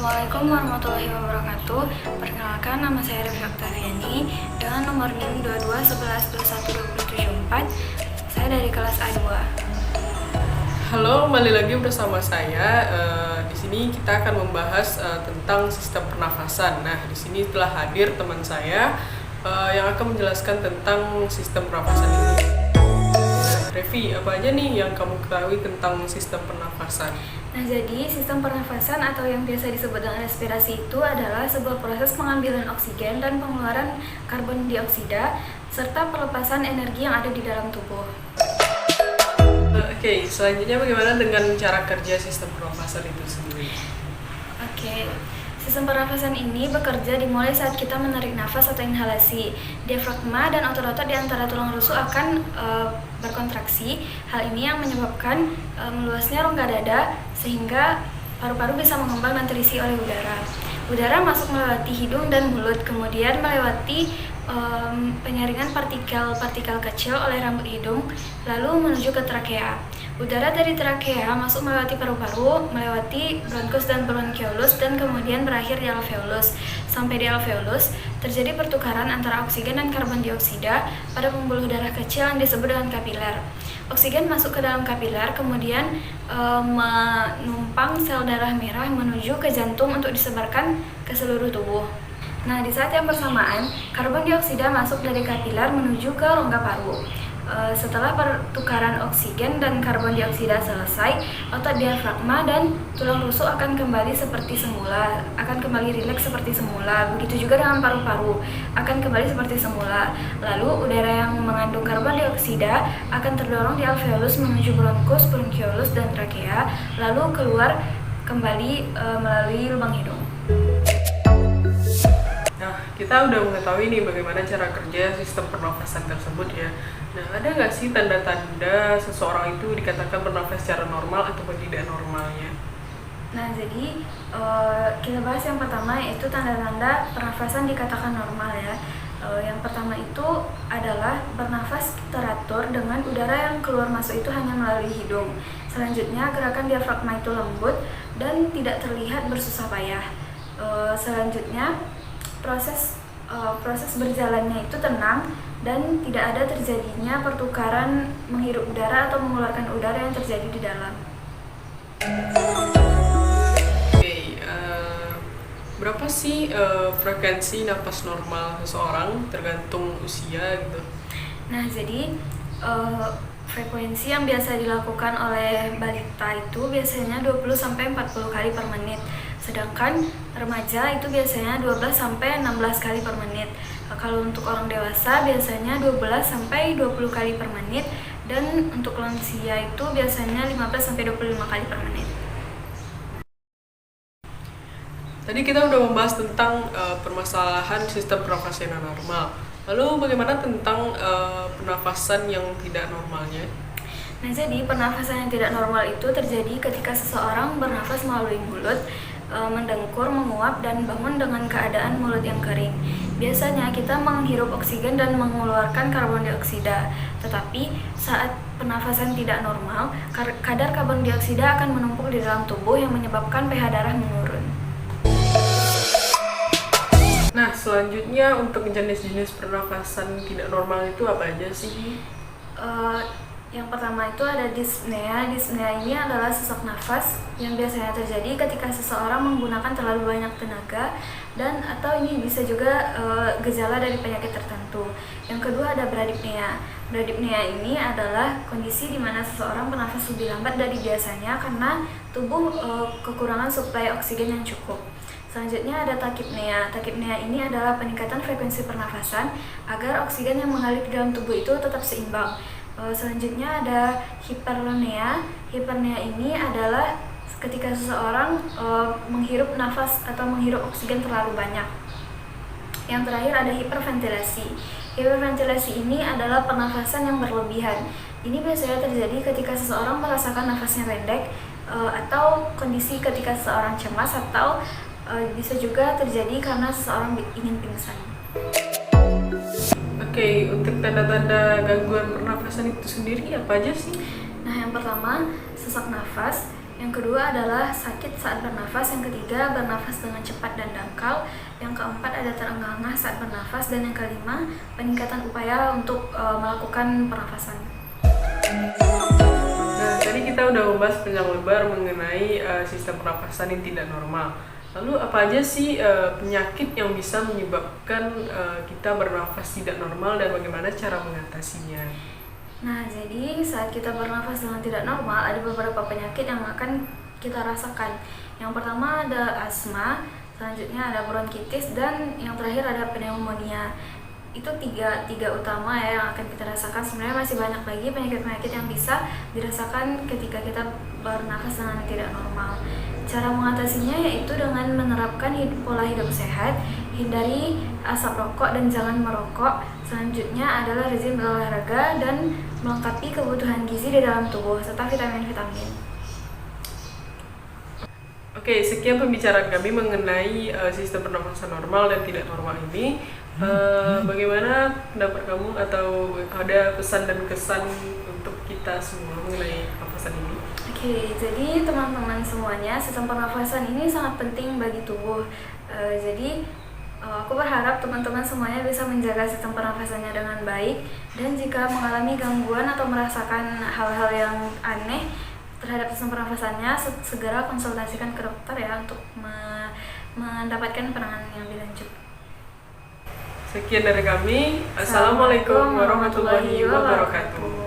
Assalamualaikum warahmatullahi wabarakatuh. Perkenalkan, nama saya Revi Oktariani dengan nomor NIM 2211212074. Saya dari kelas A2. Halo, kembali lagi bersama saya. Di sini kita akan membahas tentang sistem pernafasan. Nah, di sini telah hadir teman saya yang akan menjelaskan tentang sistem pernafasan ini. Revi, apa aja nih yang kamu ketahui tentang sistem pernafasan? Nah, jadi sistem pernafasan atau yang biasa disebut dengan respirasi itu adalah sebuah proses pengambilan oksigen dan pengeluaran karbon dioksida serta pelepasan energi yang ada di dalam tubuh. Oke, selanjutnya bagaimana dengan cara kerja sistem pernafasan itu sendiri? Sistem pernafasan ini bekerja dimulai saat kita menarik nafas atau inhalasi. Diafragma dan otot-otot di antara tulang rusuk akan berkontraksi. Hal ini yang menyebabkan meluasnya rongga dada sehingga paru-paru bisa mengembang dan terisi oleh udara. Udara masuk melewati hidung dan mulut, kemudian melewati penyaringan partikel-partikel kecil oleh rambut hidung, lalu menuju ke trakea. Udara dari trakea masuk melewati paru-paru, melewati bronkus dan bronkiolus, dan kemudian berakhir di alveolus. Sampai di alveolus, terjadi pertukaran antara oksigen dan karbon dioksida pada pembuluh darah kecil yang disebut dengan kapiler. Oksigen masuk ke dalam kapiler, kemudian menumpang sel darah merah menuju ke jantung untuk disebarkan ke seluruh tubuh. Nah, di saat yang bersamaan, karbon dioksida masuk dari kapiler menuju ke rongga paru. Setelah pertukaran oksigen dan karbon dioksida selesai, otot diafragma dan tulang rusuk akan kembali seperti semula, akan kembali rileks seperti semula. Begitu juga dengan paru-paru, akan kembali seperti semula. Lalu udara yang mengandung karbon dioksida akan terdorong di alveolus menuju bronkus, bronkiolus, dan trakea, lalu keluar kembali melalui lubang hidung. Nah, kita udah mengetahui nih bagaimana cara kerja sistem pernafasan tersebut ya. Nah, ada nggak sih tanda-tanda seseorang itu dikatakan bernafas secara normal ataupun tidak normalnya? Nah, jadi kita bahas yang pertama, yaitu tanda-tanda pernafasan dikatakan normal ya. Yang pertama itu adalah bernafas teratur dengan udara yang keluar masuk itu hanya melalui hidung. Selanjutnya, gerakan diafragma itu lembut dan tidak terlihat bersusah payah. Selanjutnya, proses berjalannya itu tenang dan tidak ada terjadinya pertukaran menghirup udara atau mengeluarkan udara yang terjadi di dalam. Berapa sih frekuensi nafas normal seseorang tergantung usia gitu? Nah, jadi frekuensi yang biasa dilakukan oleh balita itu biasanya 20-40 kali per menit. Sedangkan remaja itu biasanya 12-16 kali per menit. Kalau untuk orang dewasa biasanya 12-20 kali per menit, dan untuk lansia itu biasanya 15-25 kali per menit. Tadi kita udah membahas tentang permasalahan sistem pernafasan yang normal. Lalu bagaimana tentang pernafasan yang tidak normalnya? Nah, jadi pernafasan yang tidak normal itu terjadi ketika seseorang bernafas melalui mulut, mendengkur, menguap, dan bangun dengan keadaan mulut yang kering. Biasanya kita menghirup oksigen dan mengeluarkan karbon dioksida, tetapi saat pernafasan tidak normal, kadar karbon dioksida akan menumpuk di dalam tubuh yang menyebabkan pH darah menurun. Nah, selanjutnya untuk jenis-jenis pernafasan tidak normal itu apa aja sih? Yang pertama itu ada dyspnea. Dyspnea ini adalah sesak nafas yang biasanya terjadi ketika seseorang menggunakan terlalu banyak tenaga, dan atau ini bisa juga gejala dari penyakit tertentu. Yang kedua ada bradypnea. Bradypnea ini adalah kondisi di mana seseorang bernafas lebih lambat dari biasanya karena tubuh kekurangan suplai oksigen yang cukup. Selanjutnya ada tachypnea. Tachypnea ini adalah peningkatan frekuensi pernafasan agar oksigen yang mengalir di dalam tubuh itu tetap seimbang. Selanjutnya ada hiperpnea. Hiperpnea ini adalah ketika seseorang menghirup nafas atau menghirup oksigen terlalu banyak. Yang terakhir ada hiperventilasi. Hiperventilasi ini adalah pernafasan yang berlebihan. Ini biasanya terjadi ketika seseorang merasakan nafasnya pendek, atau kondisi ketika seseorang cemas, atau bisa juga terjadi karena seseorang ingin pingsan. Oke, untuk tanda-tanda gangguan pernafasan itu sendiri apa aja sih? Nah, yang pertama, sesak nafas. Yang kedua adalah sakit saat bernafas. Yang ketiga, bernafas dengan cepat dan dangkal. Yang keempat ada terengah-engah saat bernafas. Dan yang kelima, peningkatan upaya untuk melakukan pernafasan. Nah, tadi kita udah membahas panjang lebar mengenai sistem pernafasan yang tidak normal. Lalu apa aja sih penyakit yang bisa menyebabkan kita bernafas tidak normal dan bagaimana cara mengatasinya? Nah, jadi saat kita bernafas dengan tidak normal, ada beberapa penyakit yang akan kita rasakan. Yang pertama ada asma, selanjutnya ada bronkitis, dan yang terakhir ada pneumonia. Itu tiga utama ya yang akan kita rasakan. Sebenarnya masih banyak lagi penyakit-penyakit yang bisa dirasakan ketika kita bernafas dengan tidak normal. Cara mengatasinya yaitu dengan menerapkan pola hidup sehat, hindari asap rokok dan jangan merokok. Selanjutnya adalah rajin berolahraga dan melengkapi kebutuhan gizi di dalam tubuh serta vitamin-vitamin. Oke, sekian pembicaraan kami mengenai sistem pernafasan normal dan tidak normal ini. Bagaimana pendapat kamu atau ada pesan dan kesan untuk kita semua mengenai pernafasan ini? Oke, jadi teman-teman semuanya, sistem pernafasan ini sangat penting bagi tubuh. Aku berharap teman-teman semuanya bisa menjaga sistem pernafasannya dengan baik, dan jika mengalami gangguan atau merasakan hal-hal yang aneh terhadap sistem pernafasannya, segera konsultasikan ke dokter ya untuk mendapatkan penanganan yang lebih lanjut. Sekian dari kami. Assalamualaikum warahmatullahi wabarakatuh.